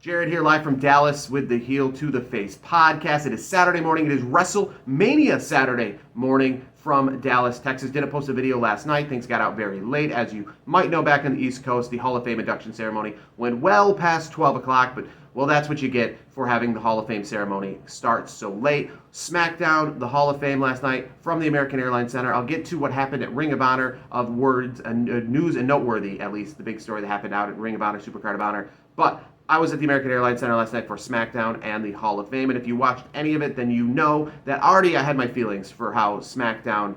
Jarad here live from Dallas with the Heel to the Face podcast. It is Saturday morning. It is WrestleMania Saturday morning from Dallas, Texas. Didn't post a video last night. Things got out very late. As you might know, back on the East Coast, the Hall of Fame induction ceremony went well past 12 o'clock, but well, that's what you get for having the Hall of Fame ceremony start so late. Smackdown, the Hall of Fame last night from the American Airlines Center. I'll get to what happened at Ring of Honor of words and news and noteworthy, at least the big story that happened out at Ring of Honor, Supercard of Honor. But I was at the American Airlines Center last night for Smackdown and the Hall of Fame, and if you watched any of it, then you know that already I had my feelings for how Smackdown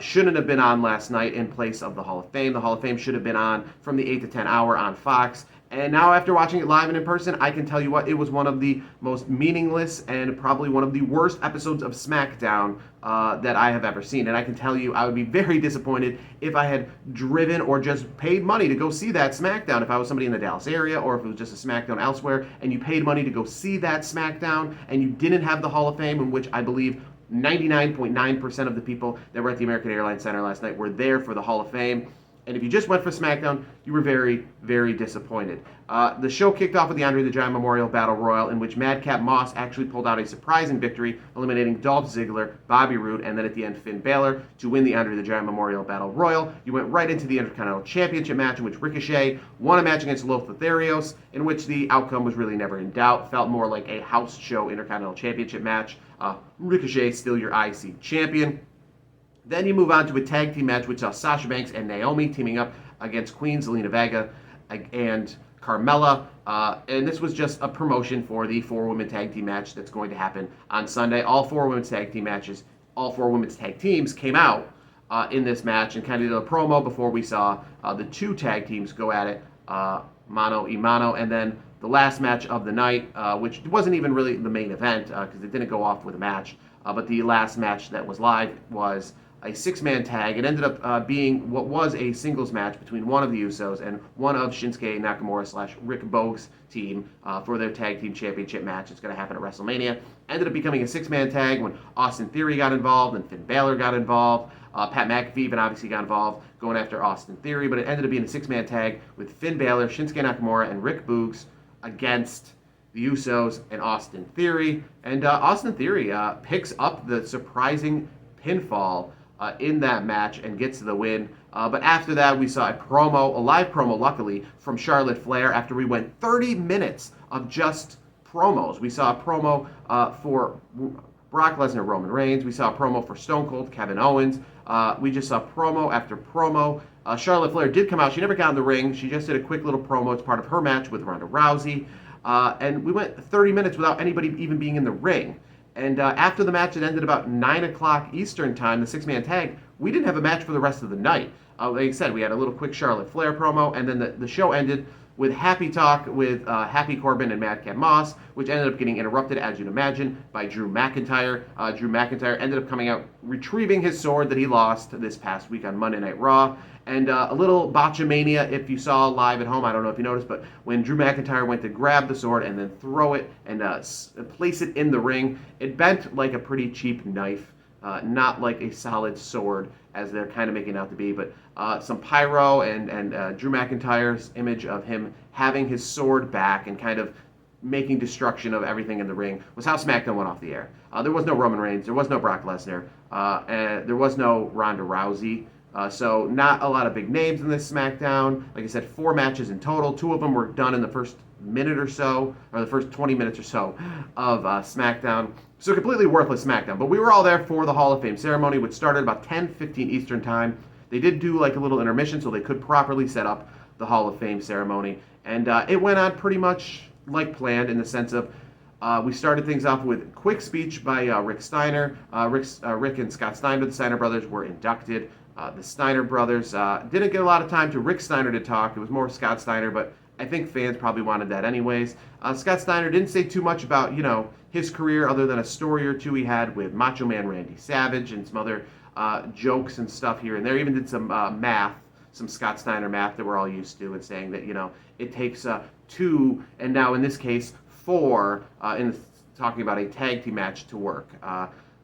shouldn't have been on last night in place of the Hall of Fame. The Hall of Fame should have been on from the 8 to 10 hour on Fox. And now after watching it live and in person, I can tell you what, it was one of the most meaningless and probably one of the worst episodes of SmackDown that I have ever seen. And I can tell you I would be very disappointed if I had driven or just paid money to go see that SmackDown. If I was somebody in the Dallas area or if it was just a SmackDown elsewhere and you paid money to go see that SmackDown and you didn't have the Hall of Fame, in which I believe 99.9% of the people that were at the American Airlines Center last night were there for the Hall of Fame. And if you just went for SmackDown, you were very, very disappointed. The show kicked off with the Andre the Giant Memorial Battle Royal, in which Madcap Moss actually pulled out a surprising victory, eliminating Dolph Ziggler, Bobby Roode, and then at the end Finn Balor to win the Andre the Giant Memorial Battle Royal. You went right into the Intercontinental Championship match, in which Ricochet won a match against Lotharios, in which the outcome was really never in doubt. Felt more like a house show Intercontinental Championship match. Ricochet still your IC champion. Then you move on to a tag team match, which saw Sasha Banks and Naomi teaming up against Queen Zelina Vega and Carmella. And this was just a promotion for the 4-woman tag team match that's going to happen on Sunday. All 4 women's tag team matches, all 4 women's tag teams came out in this match and kind of did a promo before we saw the 2 tag teams go at it, mano a mano. And then the last match of the night, which wasn't even really the main event because it didn't go off with a match, but the last match that was live was a 6-man tag. It ended up being what was a singles match between one of the Usos and one of Shinsuke Nakamura / Rick Bogue's team for their tag team championship match. It's going to happen at WrestleMania. Ended up becoming a 6-man tag when Austin Theory got involved and Finn Balor got involved. Pat McAfee even obviously got involved going after Austin Theory, but it ended up being a 6-man tag with Finn Balor, Shinsuke Nakamura, and Rick Bogue against the Usos and Austin Theory. And Austin Theory picks up the surprising pinfall in that match and gets the win. But after that, we saw a live promo, luckily, from Charlotte Flair after we went 30 minutes of just promos. We saw a promo for Brock Lesnar, Roman Reigns. We saw a promo for Stone Cold, Kevin Owens. We just saw promo after promo. Charlotte Flair did come out. She never got in the ring. She just did a quick little promo. It's part of her match with Ronda Rousey. And we went 30 minutes without anybody even being in the ring. And after the match, it ended about 9 o'clock Eastern time, the 6-man tag. We didn't have a match for the rest of the night. Like I said, we had a little quick Charlotte Flair promo, and then the show ended with Happy Talk with Happy Corbin and Madcap Moss, which ended up getting interrupted, as you'd imagine, by Drew McIntyre. Drew McIntyre ended up coming out, retrieving his sword that he lost this past week on Monday Night Raw. And a little botchamania, if you saw live at home, I don't know if you noticed, but when Drew McIntyre went to grab the sword and then throw it and place it in the ring, it bent like a pretty cheap knife, not like a solid sword, as they're kind of making it out to be, but some pyro and Drew McIntyre's image of him having his sword back and kind of making destruction of everything in the ring was how SmackDown went off the air. There was no Roman Reigns, there was no Brock Lesnar, and there was no Ronda Rousey. So not a lot of big names in this SmackDown. Like I said, 4 matches in total. 2 of them were done in the first minute or so, or the first 20 minutes or so of SmackDown. So completely worthless SmackDown. But we were all there for the Hall of Fame ceremony, which started about 10:15 Eastern Time. They did do like a little intermission so they could properly set up the Hall of Fame ceremony. And it went on pretty much like planned in the sense of we started things off with a quick speech by Rick Steiner. Rick and Scott Steiner, the Steiner brothers, were inducted. The Steiner brothers didn't get a lot of time to Rick Steiner to talk. It was more Scott Steiner, but I think fans probably wanted that anyways. Scott Steiner didn't say too much about, his career other than a story or 2 he had with Macho Man Randy Savage and some other jokes and stuff here and there. Even did some math, some Scott Steiner math that we're all used to, and saying that, it takes 2, and now in this case, 4, in talking about a tag team match to work.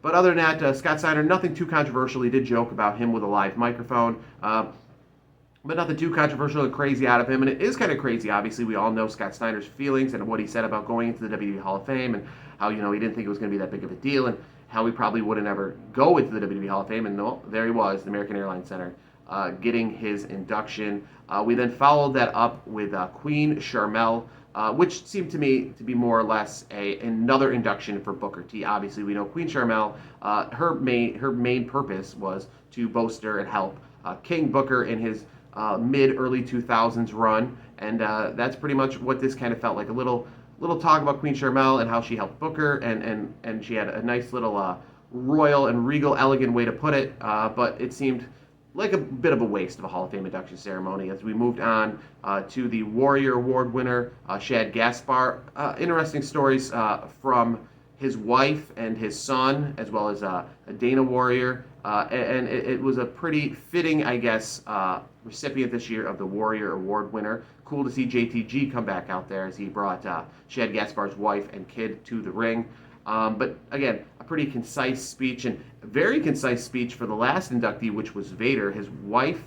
But other than that, Scott Steiner, nothing too controversial. He did joke about him with a live microphone. but nothing too controversial or crazy out of him. And it is kind of crazy. Obviously, we all know Scott Steiner's feelings and what he said about going into the WWE Hall of Fame, and how, he didn't think it was going to be that big of a deal, and how he probably wouldn't ever go into the WWE Hall of Fame. And no, there he was, the American Airlines Center, getting his induction. We then followed that up with Queen Sharmell, which seemed to me to be more or less another induction for Booker T. Obviously, we know Queen Sharmell, her main purpose was to bolster and help King Booker in his mid-early 2000s run, and that's pretty much what this kind of felt like. A little talk about Queen Sharmell and how she helped Booker, and she had a nice little royal and regal, elegant way to put it, but it seemed like a bit of a waste of a Hall of Fame induction ceremony. As we moved on to the Warrior Award winner, Shad Gaspar. Interesting stories from his wife and his son, as well as Dana Warrior. And it was a pretty fitting, I guess, recipient this year of the Warrior Award winner. Cool to see JTG come back out there as he brought Shad Gaspar's wife and kid to the ring. But again, a pretty concise speech, and a very concise speech for the last inductee, which was Vader. His wife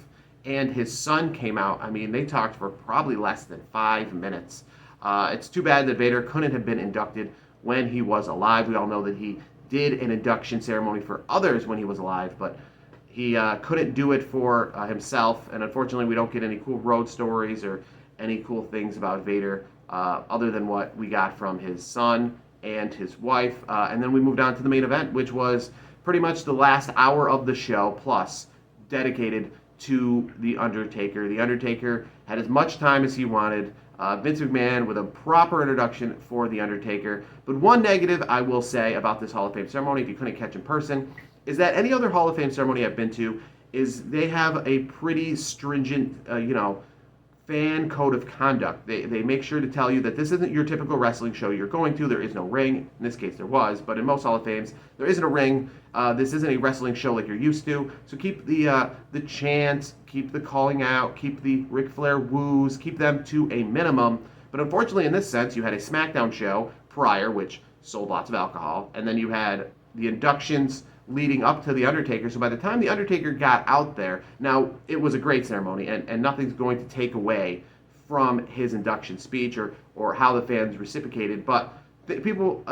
and his son came out. I mean, they talked for probably less than 5 minutes. It's too bad that Vader couldn't have been inducted when he was alive. We all know that he did an induction ceremony for others when he was alive, but he couldn't do it for himself. And unfortunately, we don't get any cool road stories or any cool things about Vader other than what we got from his son and his wife. And then we moved on to the main event, which was pretty much the last hour of the show, plus dedicated to The Undertaker. The Undertaker had as much time as he wanted. Vince McMahon with a proper introduction for The Undertaker. But one negative I will say about this Hall of Fame ceremony, if you couldn't catch in person, is that any other Hall of Fame ceremony I've been to is they have a pretty stringent, fan code of conduct. They make sure to tell you that this isn't your typical wrestling show you're going to. There is no ring. In this case, there was, but in most Hall of Fames, there isn't a ring. This isn't a wrestling show like you're used to. So keep the chants, keep the calling out, keep the Ric Flair woos, keep them to a minimum. But unfortunately, in this sense, you had a Smackdown show prior, which sold lots of alcohol, and then you had the inductions leading up to The Undertaker. So by the time The Undertaker got out there, now it was a great ceremony, and nothing's going to take away from his induction speech or how the fans reciprocated, but a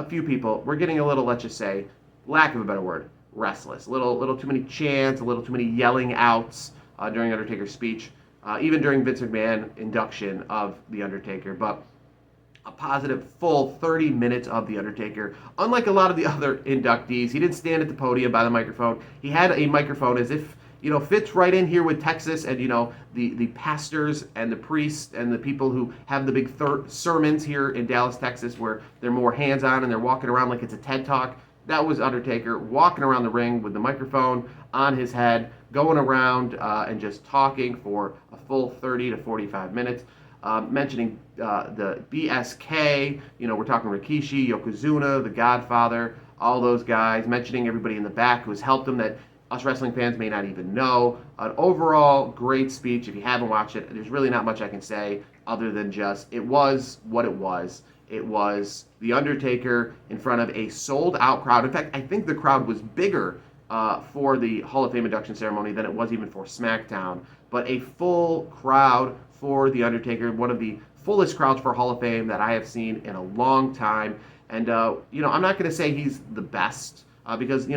few people were getting a little, let's just say, lack of a better word, restless. A little too many chants, a little too many yelling outs during Undertaker's speech, even during Vince McMahon induction of The Undertaker. But a positive full 30 minutes of The Undertaker. Unlike a lot of the other inductees, he didn't stand at the podium by the microphone. He had a microphone as if, fits right in here with Texas and, the pastors and the priests and the people who have the big sermons here in Dallas, Texas, where they're more hands-on and they're walking around like it's a TED Talk. That was Undertaker walking around the ring with the microphone on his head, going around and just talking for a full 30 to 45 minutes. Mentioning the BSK, we're talking Rikishi, Yokozuna, The Godfather, all those guys, mentioning everybody in the back who has helped him that us wrestling fans may not even know. An overall great speech. If you haven't watched it, there's really not much I can say other than just it was what it was. It was The Undertaker in front of a sold-out crowd. In fact, I think the crowd was bigger for the Hall of Fame induction ceremony than it was even for SmackDown. But a full crowd for The Undertaker, one of the fullest crowds for Hall of Fame that I have seen in a long time. And, I'm not going to say he's the best because,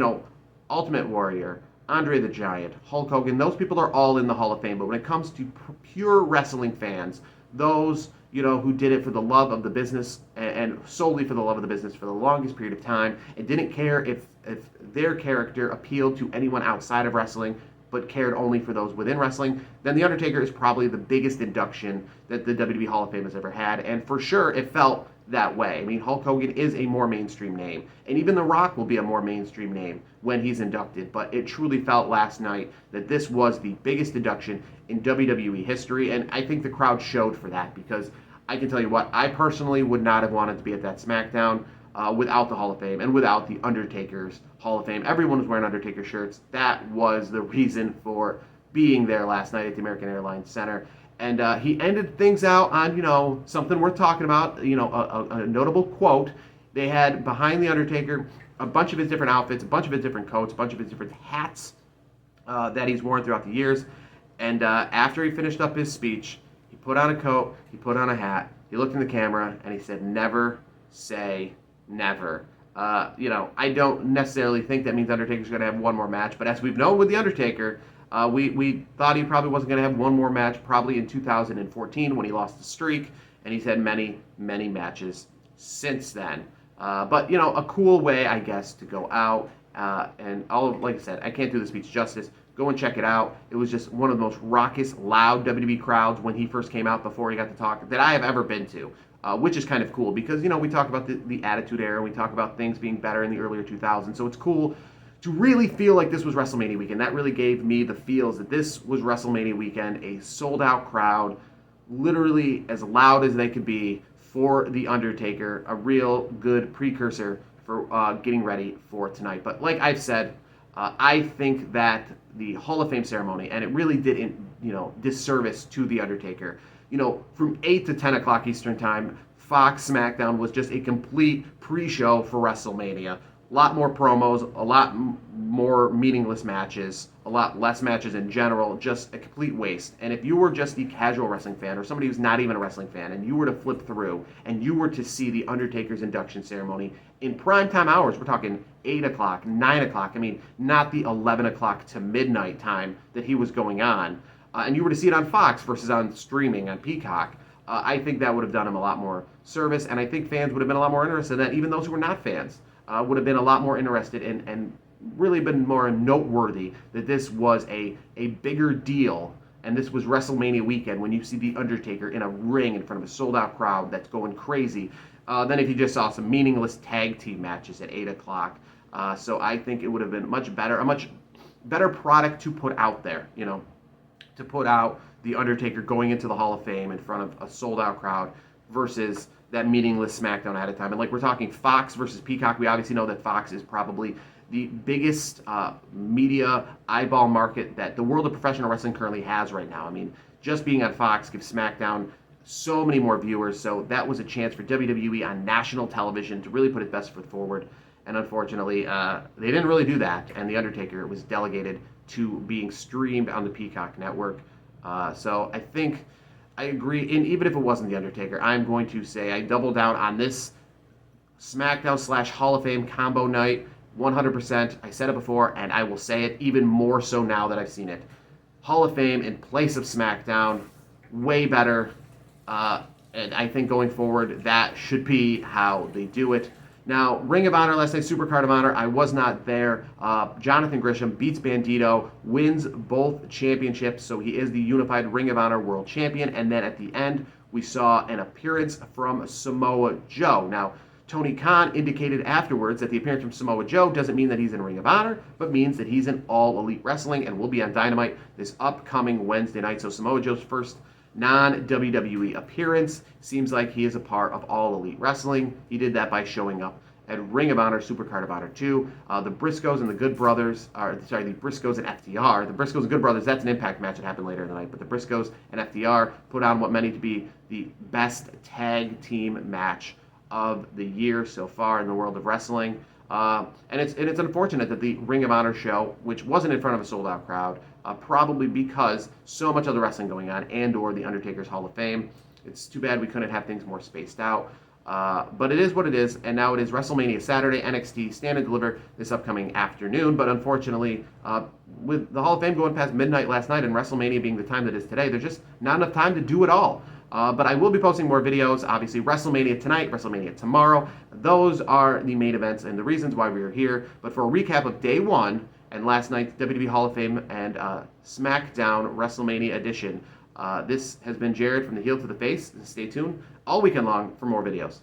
Ultimate Warrior, Andre the Giant, Hulk Hogan, those people are all in the Hall of Fame. But when it comes to pure wrestling fans, those, who did it for the love of the business and solely for the love of the business for the longest period of time and didn't care if their character appealed to anyone outside of wrestling, but cared only for those within wrestling, then The Undertaker is probably the biggest induction that the WWE Hall of Fame has ever had. And for sure, it felt that way. I mean, Hulk Hogan is a more mainstream name. And even The Rock will be a more mainstream name when he's inducted. But it truly felt last night that this was the biggest induction in WWE history. And I think the crowd showed for that because I can tell you what, I personally would not have wanted to be at that SmackDown without the Hall of Fame and without the Undertaker's Hall of Fame. Everyone was wearing Undertaker shirts. That was the reason for being there last night at the American Airlines Center. And he ended things out on, something worth talking about, a notable quote. They had behind the Undertaker a bunch of his different outfits, a bunch of his different coats, a bunch of his different hats that he's worn throughout the years. And after he finished up his speech, he put on a coat, he put on a hat, he looked in the camera, and he said, "Never say never." I don't necessarily think that means Undertaker's going to have one more match, but as we've known with The Undertaker, we thought he probably wasn't going to have one more match probably in 2014 when he lost the streak, and he's had many, many matches since then. But a cool way, I guess, to go out, and like I said, I can't do the speech justice. Go and check it out. It was just one of the most raucous, loud WWE crowds when he first came out before he got to talk that I have ever been to. Which is kind of cool because, we talk about the Attitude Era, we talk about things being better in the earlier 2000s, so it's cool to really feel like this was WrestleMania weekend. That really gave me the feels that this was WrestleMania weekend, a sold-out crowd, literally as loud as they could be for The Undertaker, a real good precursor for getting ready for tonight. But like I've said, I think that the Hall of Fame ceremony, and it really did, disservice to The Undertaker. From 8 to 10 o'clock Eastern Time, Fox Smackdown was just a complete pre-show for WrestleMania. A lot more promos, a lot more meaningless matches, a lot less matches in general, just a complete waste. And if you were just the casual wrestling fan or somebody who's not even a wrestling fan and you were to flip through and you were to see The Undertaker's induction ceremony in primetime hours, we're talking 8 o'clock, 9 o'clock, not the 11 o'clock to midnight time that he was going on, and you were to see it on Fox versus on streaming on Peacock, I think that would have done him a lot more service, and I think fans would have been a lot more interested in that. Even those who were not fans would have been a lot more interested in, and really been more noteworthy that this was a bigger deal, and this was WrestleMania weekend when you see The Undertaker in a ring in front of a sold-out crowd that's going crazy, than if you just saw some meaningless tag team matches at 8 o'clock. So I think it would have been a much better product to put out there, to put out The Undertaker going into the Hall of Fame in front of a sold-out crowd versus that meaningless SmackDown ahead of time. And like we're talking Fox versus Peacock, we obviously know that Fox is probably the biggest media eyeball market that the world of professional wrestling currently has right now. Just being on Fox gives SmackDown so many more viewers, so that was a chance for WWE on national television to really put its best foot forward. And unfortunately, they didn't really do that, and The Undertaker was delegated to being streamed on the Peacock network. So I think I agree, and even if it wasn't The Undertaker, I'm going to say I double down on this SmackDown / Hall of Fame combo night 100%. I said it before, and I will say it even more so now that I've seen it. Hall of Fame in place of SmackDown, way better, and I think going forward, that should be how they do it. Now, Ring of Honor last night, Supercard of Honor, I was not there. Jonathan Gresham beats Bandito, wins both championships, so he is the unified Ring of Honor World Champion. And then at the end, we saw an appearance from Samoa Joe. Now, Tony Khan indicated afterwards that the appearance from Samoa Joe doesn't mean that he's in Ring of Honor, but means that he's in All Elite Wrestling and will be on Dynamite this upcoming Wednesday night. So Samoa Joe's first non-WWE appearance. Seems like he is a part of All Elite Wrestling. He did that by showing up at Ring of Honor, Supercard of Honor 2. The Briscoes and the Good Brothers, the Briscoes and FTR. The Briscoes and Good Brothers, that's an Impact match that happened later in the night, but the Briscoes and FTR put on what many to be the best tag team match of the year so far in the world of wrestling. And it's unfortunate that the Ring of Honor show, which wasn't in front of a sold-out crowd, probably because so much other wrestling going on and/or The Undertaker's Hall of Fame. It's too bad we couldn't have things more spaced out. But it is what it is, and now it is WrestleMania Saturday, NXT Stand and Deliver this upcoming afternoon. But unfortunately, with the Hall of Fame going past midnight last night and WrestleMania being the time that is today, there's just not enough time to do it all. But I will be posting more videos. Obviously, WrestleMania tonight, WrestleMania tomorrow. Those are the main events and the reasons why we are here. But for a recap of Day 1 and last night's WWE Hall of Fame and SmackDown WrestleMania edition, this has been Jarad from the Heel to the Face. Stay tuned all weekend long for more videos.